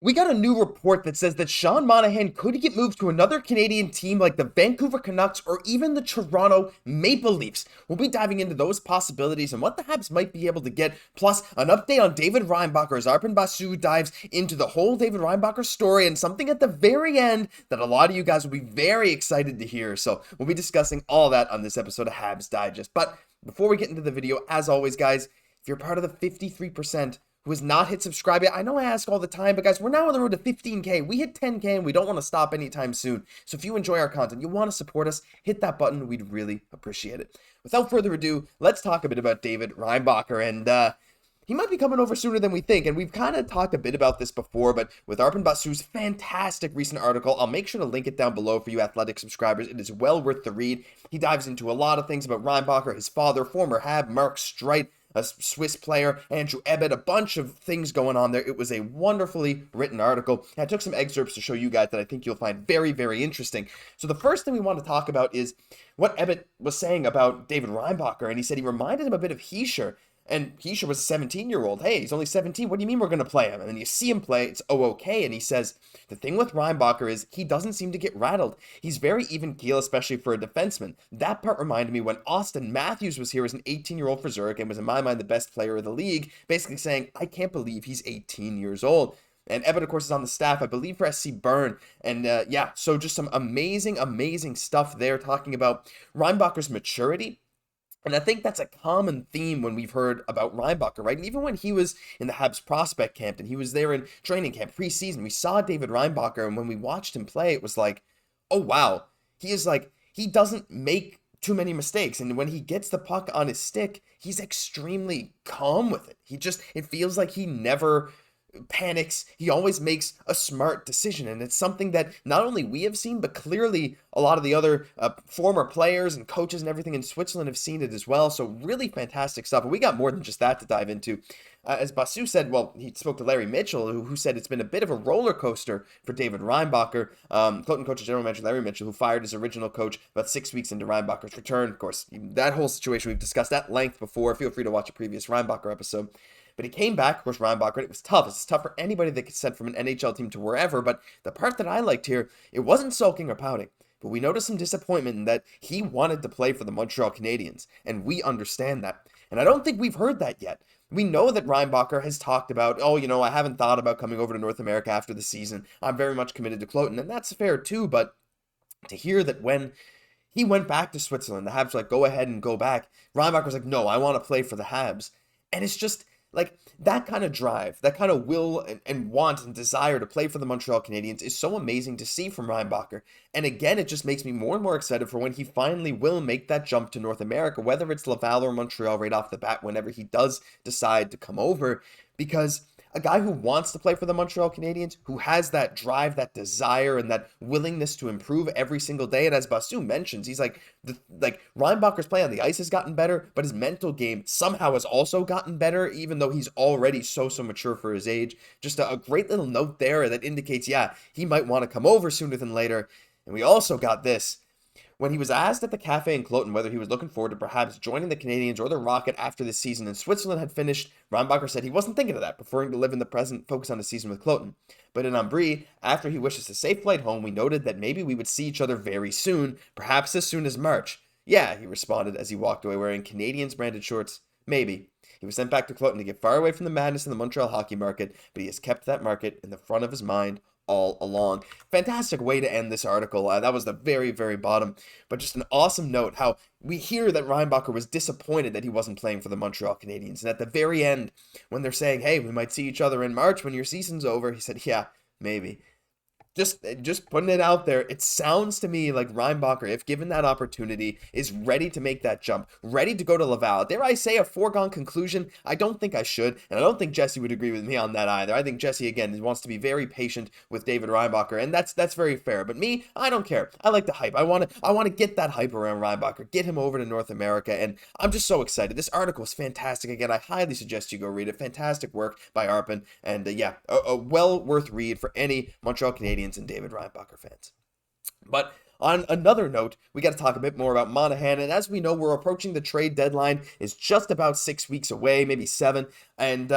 We got a new report that says that Sean Monahan could get moved to another Canadian team like the Vancouver Canucks or even the Toronto Maple Leafs. We'll be diving into those possibilities and what the Habs might be able to get, plus an update on David Reinbacher as Arber Basu dives into the whole David Reinbacher story and something at the very end that a lot of you guys will be very excited to hear. So we'll be discussing all that on this episode of Habs Digest. But before we get into the video, as always, guys, if you're part of the 53% who has not hit subscribe yet. I know I ask all the time, but guys, we're now on the road to 15K. We hit 10K and we don't want to stop anytime soon. So if you enjoy our content, you want to support us, hit that button. We'd really appreciate it. Without further ado, let's talk a bit about David Reinbacher. And he might be coming over sooner than we think. And we've kind of talked a bit about this before, but with Arber Basu's fantastic recent article, I'll make sure to link it down below for you athletic subscribers. It is well worth the read. He dives into a lot of things about Reinbacher, his father, former Hab, Mark Streit, a Swiss player, Andrew Ebbett, a bunch of things going on there. It was a wonderfully written article. I took some excerpts to show you guys that I think you'll find very, very interesting. So the first thing we want to talk about is what Ebbett was saying about David Reinbacher, and he said he reminded him a bit of Xhekaj. And Xhekaj was a 17-year-old. Hey, he's only 17. What do you mean we're going to play him? And then you see him play. It's okay. And he says, the thing with Reinbacher is he doesn't seem to get rattled. He's very even keel, especially for a defenseman. That part reminded me when Austin Matthews was here as an 18-year-old for Zurich and was, in my mind, the best player of the league, basically saying, I can't believe he's 18 years old. And Ebbett, of course, is on the staff, I believe, for SC Bern. And yeah, so just some amazing, amazing stuff there talking about Reinbacher's maturity. And I think that's a common theme when we've heard about Reinbacher, right? And even when he was in the Habs prospect camp and he was there in training camp preseason, we saw David Reinbacher, and when we watched him play, it was like, oh, wow. He is like, he doesn't make too many mistakes. And when he gets the puck on his stick, he's extremely calm with it. It feels like he never panics. He always makes a smart decision, and it's something that not only we have seen, but clearly a lot of the other former players and coaches and everything in Switzerland have seen it as well. So really fantastic stuff. And we got more than just that to dive into. As Basu said, well, he spoke to Larry Mitchell, who said it's been a bit of a roller coaster for David Reinbacher. Cloten coach and general manager Larry Mitchell, who fired his original coach about 6 weeks into Reinbacher's return. Of course, that whole situation we've discussed at length before. Feel free to watch a previous Reinbacher episode. But he came back, of course, Reinbacher, and it was tough. It's tough for anybody that gets sent from an NHL team to wherever, but the part that I liked here, it wasn't sulking or pouting, but we noticed some disappointment in that he wanted to play for the Montreal Canadiens, and we understand that. And I don't think we've heard that yet. We know that Reinbacher has talked about, oh, I haven't thought about coming over to North America after the season. I'm very much committed to Cloten, and that's fair too, but to hear that when he went back to Switzerland, the Habs were like, go ahead and go back. Reinbacher's like, no, I want to play for the Habs. And it's just like that kind of drive, that kind of will and want and desire to play for the Montreal Canadiens is so amazing to see from Reinbacher. And again, it just makes me more and more excited for when he finally will make that jump to North America, whether it's Laval or Montreal right off the bat, whenever he does decide to come over, because a guy who wants to play for the Montreal Canadiens, who has that drive, that desire, and that willingness to improve every single day. And as Basu mentions, he's like Reinbacher's play on the ice has gotten better, but his mental game somehow has also gotten better, even though he's already so mature for his age. Just a great little note there that indicates, yeah, he might want to come over sooner than later. And we also got this. When he was asked at the cafe in Cloten whether he was looking forward to perhaps joining the Canadiens or the Rocket after the season in Switzerland had finished, Reinbacher said he wasn't thinking of that, preferring to live in the present, focus on the season with Cloten. But in Ambry, after he wished us a safe flight home, we noted that maybe we would see each other very soon, perhaps as soon as March. Yeah, he responded as he walked away wearing Canadiens branded shorts. Maybe. He was sent back to Cloten to get far away from the madness in the Montreal hockey market, but he has kept that market in the front of his mind all along. Fantastic way to end this article. That was the very, very bottom, but just an awesome note how we hear that Reinbacher was disappointed that he wasn't playing for the Montreal Canadiens. And at the very end, when they're saying, hey, we might see each other in March when your season's over, he said, yeah, maybe. Just putting it out there, it sounds to me like Reinbacher, if given that opportunity, is ready to make that jump, ready to go to Laval. Dare I say a foregone conclusion? I don't think I should, and I don't think Jesse would agree with me on that either. I think Jesse, again, wants to be very patient with David Reinbacher, and that's very fair. But me, I don't care. I like the hype. I want to get that hype around Reinbacher, get him over to North America, and I'm just so excited. This article is fantastic. Again, I highly suggest you go read it. Fantastic work by Arpen, and yeah, a well worth read for any Montreal Canadiens and David Reinbacher fans. But on another note, we got to talk a bit more about Monahan, and as we know, we're approaching the trade deadline. Is just about 6 weeks away, maybe 7, and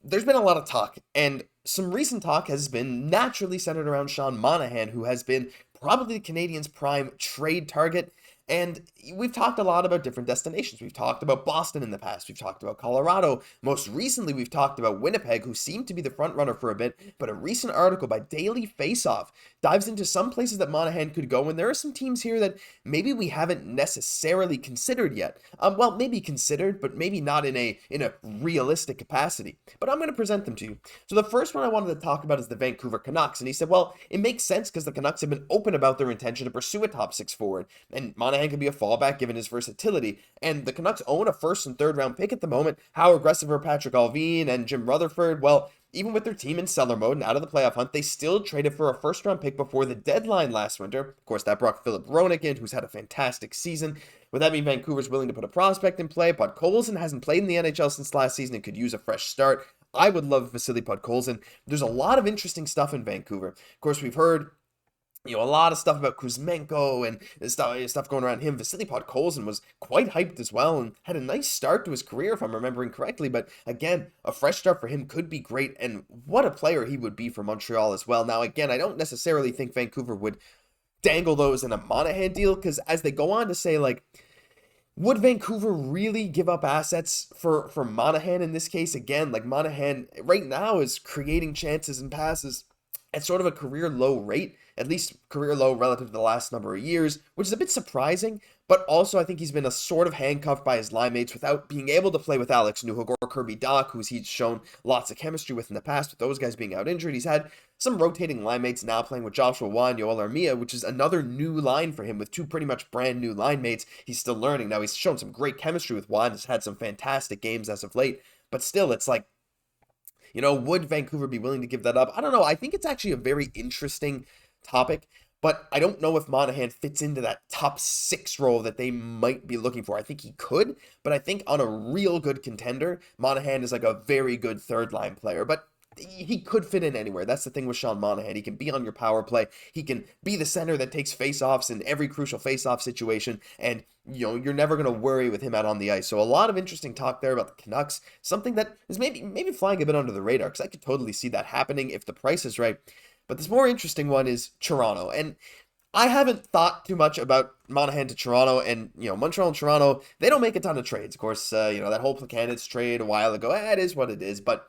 there's been a lot of talk, and some recent talk has been naturally centered around Sean Monahan, who has been probably the Canadiens' prime trade target. And we've talked a lot about different destinations. We've talked about Boston in the past. We've talked about Colorado. Most recently, we've talked about Winnipeg, who seemed to be the front runner for a bit. But a recent article by Daily Faceoff dives into some places that Monahan could go. And there are some teams here that maybe we haven't necessarily considered yet. Well, maybe considered, but maybe not in a realistic capacity. But I'm going to present them to you. So the first one I wanted to talk about is the Vancouver Canucks. And he said, well, it makes sense because the Canucks have been open about their intention to pursue a top six forward. And Monahan can be a fallback given his versatility. And the Canucks own a first and third round pick at the moment. How aggressive are Patrick Allvin and Jim Rutherford? Well, even with their team in cellar mode and out of the playoff hunt, they still traded for a first round pick before the deadline last winter. Of course, that brought Filip in, who's had a fantastic season. Would that mean Vancouver's willing to put a prospect in play? Podkolzin hasn't played in the NHL since last season and could use a fresh start. I would love Vasily Podkolzin. There's a lot of interesting stuff in Vancouver. Of course, we've heard a lot of stuff about Kuzmenko and stuff going around him. Vasily Podkolzin was quite hyped as well and had a nice start to his career, if I'm remembering correctly. But again, a fresh start for him could be great, and what a player he would be for Montreal as well. Now, again, I don't necessarily think Vancouver would dangle those in a Monahan deal, because as they go on to say, like, would Vancouver really give up assets for Monahan in this case? Again, like, Monahan right now is creating chances and passes at sort of a career low rate, at least career low relative to the last number of years, which is a bit surprising, but also I think he's been a sort of handcuffed by his line mates without being able to play with Alex Newhook or Kirby Dach, who's he's shown lots of chemistry with in the past, with those guys being out injured. He's had some rotating line mates now playing with Joshua Waugh and Yoel Armia, which is another new line for him with two pretty much brand new line mates. He's still learning. Now, he's shown some great chemistry with Waugh and has had some fantastic games as of late, but still, it's like, would Vancouver be willing to give that up? I don't know. I think it's actually a very interesting topic, but I don't know if Monahan fits into that top six role that they might be looking for. I think he could, but I think on a real good contender, Monahan is like a very good third line player, but he could fit in anywhere. That's the thing with Sean Monahan. He can be on your power play. He can be the center that takes faceoffs in every crucial faceoff situation, and you're never going to worry with him out on the ice. So a lot of interesting talk there about the Canucks, something that is maybe flying a bit under the radar, because I could totally see that happening if the price is right. But this more interesting one is Toronto, and I haven't thought too much about Monahan to Toronto, and Montreal and Toronto, they don't make a ton of trades. Of course, that whole Placanitz trade a while ago, it is what it is, but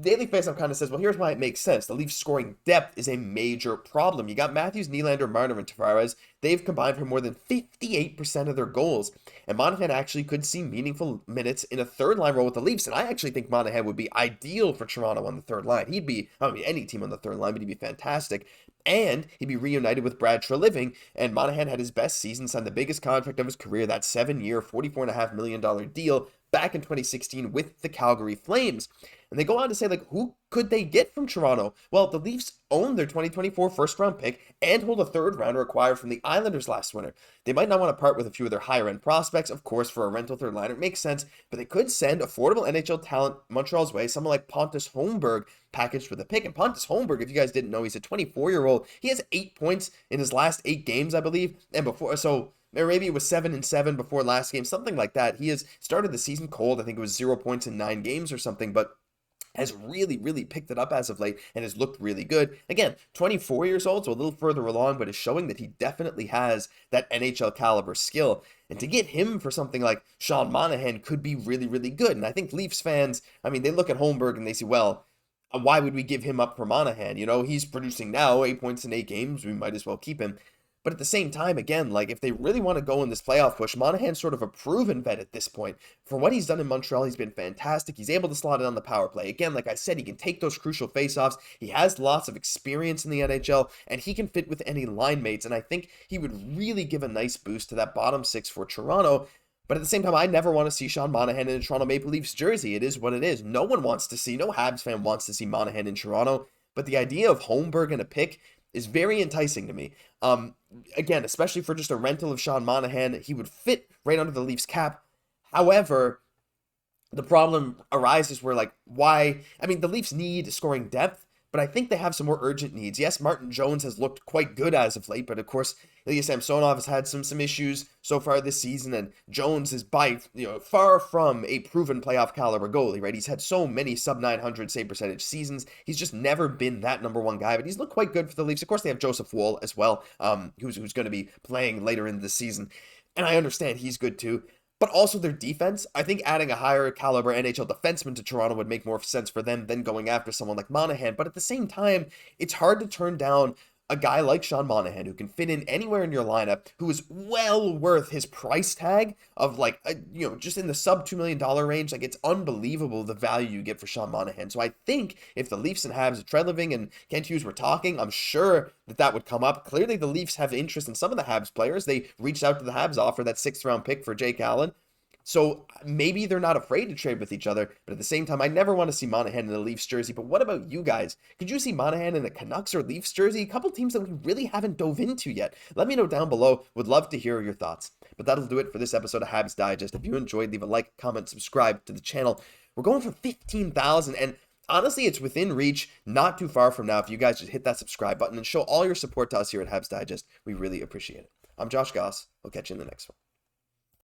Daily Faceoff kind of says, well, here's why it makes sense. The Leafs scoring depth is a major problem. You got Matthews, Nylander, Marner, and Tavares. They've combined for more than 58% of their goals. And Monahan actually could see meaningful minutes in a third line role with the Leafs. And I actually think Monahan would be ideal for Toronto on the third line. He'd be, any team on the third line, but he'd be fantastic. And he'd be reunited with Brad Treliving. And Monahan had his best season, signed the biggest contract of his career, that 7-year, $44.5 million deal back in 2016 with the Calgary Flames. And they go on to say, like, who could they get from Toronto? Well, the Leafs own their 2024 first-round pick and hold a third-rounder acquired from the Islanders last winter. They might not want to part with a few of their higher-end prospects, of course, for a rental third-liner. It makes sense, but they could send affordable NHL talent Montreal's way, someone like Pontus Holmberg, packaged with a pick. And Pontus Holmberg, if you guys didn't know, he's a 24-year-old. He has 8 points in his last 8 games, I believe, and before, so or maybe it was 7-7 before last game, something like that. He has started the season cold. I think it was 0 points in 9 games or something, but has really, really picked it up as of late and has looked really good. Again, 24 years old, so a little further along, but is showing that he definitely has that NHL caliber skill. And to get him for something like Sean Monahan could be really, really good. And I think Leafs fans, they look at Holmberg and they say, well, why would we give him up for Monahan? He's producing now 8 points in 8 games. We might as well keep him. But at the same time, again, like, if they really want to go in this playoff push, Monahan's sort of a proven vet at this point. For what he's done in Montreal, he's been fantastic. He's able to slot it on the power play. Again, like I said, he can take those crucial faceoffs. He has lots of experience in the NHL, and he can fit with any line mates. And I think he would really give a nice boost to that bottom six for Toronto. But at the same time, I never want to see Sean Monahan in a Toronto Maple Leafs jersey. It is what it is. No Habs fan wants to see Monahan in Toronto. But the idea of Holmberg and a pick is very enticing to me. Again, especially for just a rental of Sean Monahan, he would fit right under the Leafs cap. However, the problem arises where, like, why? The Leafs need scoring depth, but I think they have some more urgent needs. Yes, Martin Jones has looked quite good as of late, but of course, Ilya Samsonov has had some issues so far this season, and Jones is far from a proven playoff caliber goalie, right? He's had so many sub-900 save percentage seasons. He's just never been that number one guy, but he's looked quite good for the Leafs. Of course, they have Joseph Woll as well, who's going to be playing later in the season, and I understand he's good too. But also their defense, I think adding a higher caliber NHL defenseman to Toronto would make more sense for them than going after someone like Monahan. But at the same time, it's hard to turn down a guy like Sean Monahan who can fit in anywhere in your lineup, who is well worth his price tag of just in the sub $2 million range. Like, it's unbelievable the value you get for Sean Monahan. So I think if the Leafs and Habs, Treliving and Kent Hughes were talking, I'm sure that would come up. Clearly the Leafs have interest in some of the Habs players. They reached out to the Habs, offer that 6th round pick for Jake Allen. So maybe they're not afraid to trade with each other, but at the same time, I never want to see Monahan in a Leafs jersey. But what about you guys? Could you see Monahan in a Canucks or Leafs jersey? A couple teams that we really haven't dove into yet. Let me know down below. Would love to hear your thoughts. But that'll do it for this episode of Habs Digest. If you enjoyed, leave a like, comment, subscribe to the channel. We're going for 15,000, and honestly, it's within reach, not too far from now. If you guys just hit that subscribe button and show all your support to us here at Habs Digest, we really appreciate it. I'm Josh Gosse. We'll catch you in the next one.